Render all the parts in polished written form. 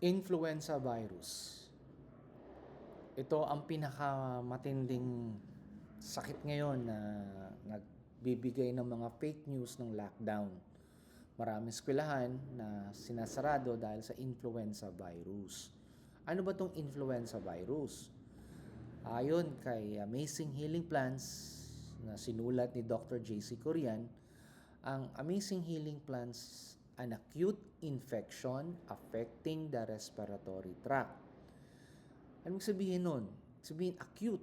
Influenza virus. Ito ang pinakamatinding sakit ngayon na nagbibigay ng mga fake news ng lockdown. Maraming eskwelahan na sinasarado dahil sa influenza virus. Ano ba tong influenza virus? Ayon kay Amazing Healing Plants na sinulat ni Dr. JC Corian, ang Amazing Healing Plants an acute infection affecting the respiratory tract. Anong sabihin nun? Sabihin acute.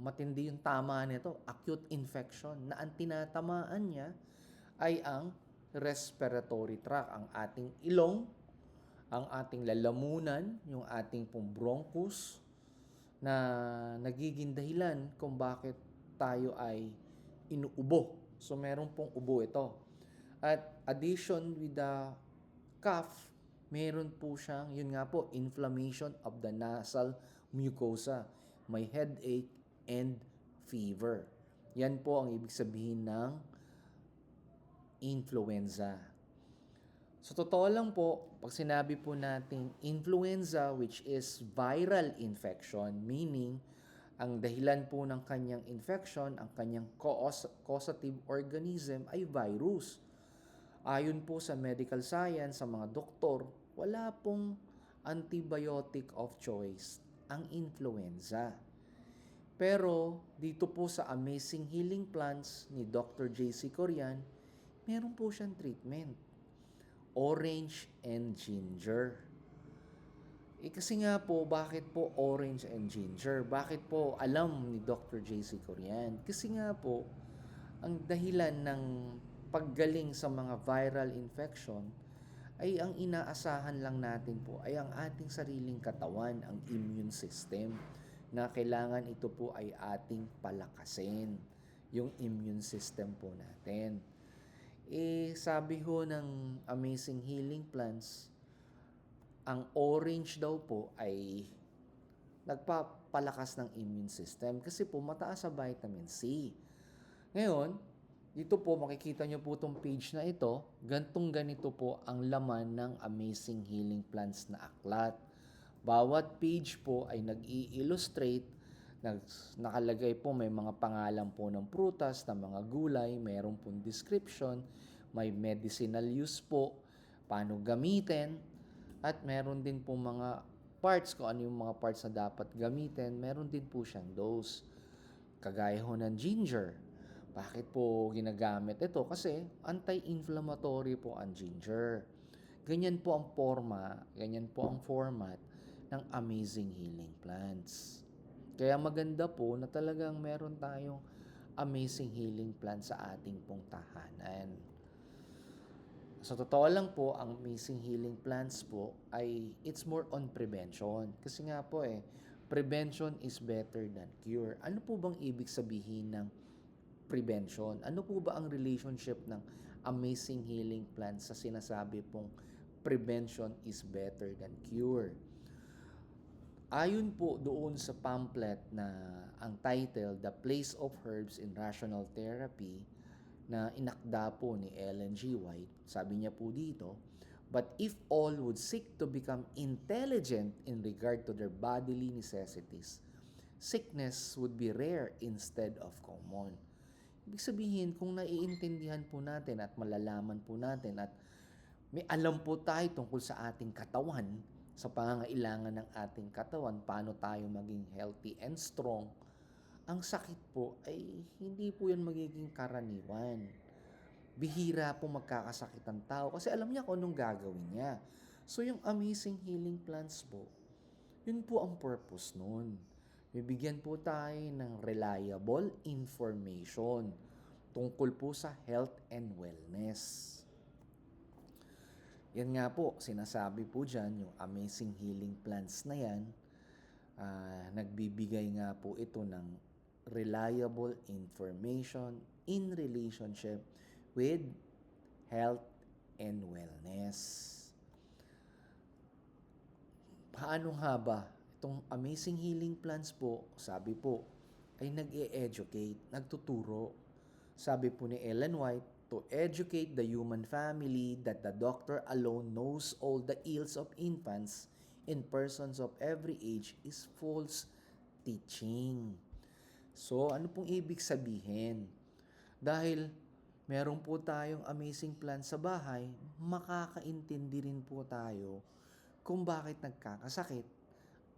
Matindi yung tama nito. Acute infection na ang tinatamaan niya ay ang respiratory tract, ang ating ilong, ang ating lalamunan, yung ating pong bronchus na nagiging dahilan kung bakit tayo ay inuubo. So meron pong ubo ito. At addition with the cough, meron po siyang, yun nga po, inflammation of the nasal mucosa. May headache and fever. Yan po ang ibig sabihin ng influenza. So totoo lang po, pag sinabi po natin influenza, which is viral infection, meaning ang dahilan po ng kanyang infection, ang kanyang causative organism ay virus. Ayon po sa medical science, sa mga doktor, wala pong antibiotic of choice ang influenza. Pero dito po sa Amazing Healing Plants ni Dr. JC Corian, meron po siyang treatment. Orange and ginger. Kasi nga po, bakit po orange and ginger? Bakit po alam ni Dr. JC Corian? Kasi nga po, ang dahilan ng paggaling sa mga viral infection ay ang inaasahan lang natin po ay ang ating sariling katawan, ang immune system, na kailangan ito po ay ating palakasin, yung immune system po natin. Sabi ho ng Amazing Healing Plants, ang orange daw po ay nagpapalakas ng immune system kasi po mataas sa vitamin C. Ngayon, dito po makikita nyo po itong page na ito, ganito po ang laman ng Amazing Healing Plants na aklat. Bawat page po ay nag-i-illustrate, nakalagay po may mga pangalan po ng prutas, ng mga gulay, mayroon pong description, may medicinal use po, paano gamitin, at meron din po mga parts, kung ano yung mga parts na dapat gamitin, meron din po siyang dose. Kagaya ho ng ginger. Bakit po ginagamit ito? Kasi anti-inflammatory po ang ginger. Ganyan po ang forma, ganyan po ang format ng Amazing Healing Plants. Kaya maganda po na talagang meron tayong Amazing Healing Plants sa ating pong tahanan. Sa totoo lang po, ang Amazing Healing Plants po ay it's more on prevention. Kasi nga po prevention is better than cure. Ano po bang ibig sabihin ng prevention? Ano po ba ang relationship ng Amazing Healing Plants sa sinasabi pong prevention is better than cure? Ayon po doon sa pamphlet na ang title, The Place of Herbs in Rational Therapy, na inakda po ni Ellen G. White, sabi niya po dito, but if all would seek to become intelligent in regard to their bodily necessities, sickness would be rare instead of common. Ibig sabihin, kung naiintindihan po natin at malalaman po natin at may alam po tayo tungkol sa ating katawan, sa pangangailangan ng ating katawan, paano tayo maging healthy and strong, ang sakit po ay hindi po yan magiging karaniwan. Bihira po magkakasakit ang tao kasi alam niya kung anong gagawin niya. So yung Amazing Healing Plants po, yun po ang purpose nun. Bibigyan po tayo ng reliable information tungkol po sa health and wellness. Yan nga po, sinasabi po dyan, yung Amazing Healing Plants na yan, nagbibigay nga po ito ng reliable information in relationship with health and wellness. Paano nga ba? Itong Amazing Healing Plants po, sabi po, ay nag-e-educate, nagtuturo. Sabi po ni Ellen White, to educate the human family that the doctor alone knows all the ills of infants in persons of every age is false teaching. So, ano pong ibig sabihin? Dahil meron po tayong amazing plan sa bahay, makakaintindi rin po tayo kung bakit nagkakasakit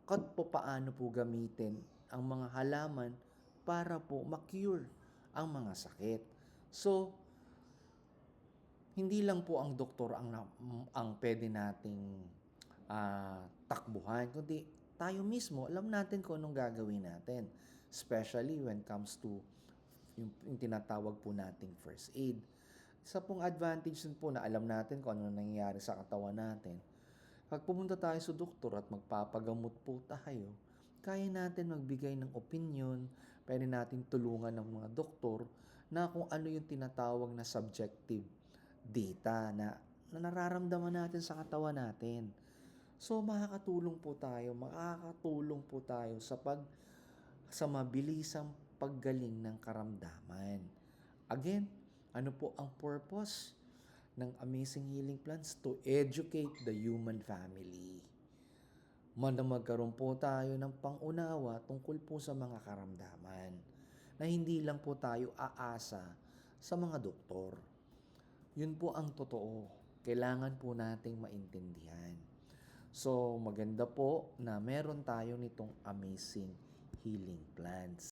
at po paano po gamitin ang mga halaman para po ma-cure ang mga sakit. So, hindi lang po ang doktor ang pwede nating takbuhan, kundi tayo mismo, alam natin kung anong gagawin natin. Especially when it comes to yung tinatawag po nating first aid. Isa pong advantage din po na alam natin kung ano nangyayari sa katawan natin. Pag pumunta tayo sa doktor at magpapagamot po tayo, kaya natin magbigay ng opinion, pwede natin tulungan ng mga doktor na kung ano yung tinatawag na subjective data na nararamdaman natin sa katawan natin. So makakatulong po tayo sa mabilisang paggaling ng karamdaman. Again, ano po ang purpose ng Amazing Healing Plans? To educate the human family. Magkaroon po tayo ng pangunawa tungkol po sa mga karamdaman na hindi lang po tayo aasa sa mga doktor. Yun po ang totoo. Kailangan po nating maintindihan. So, maganda po na meron tayo nitong Amazing Healing Plans.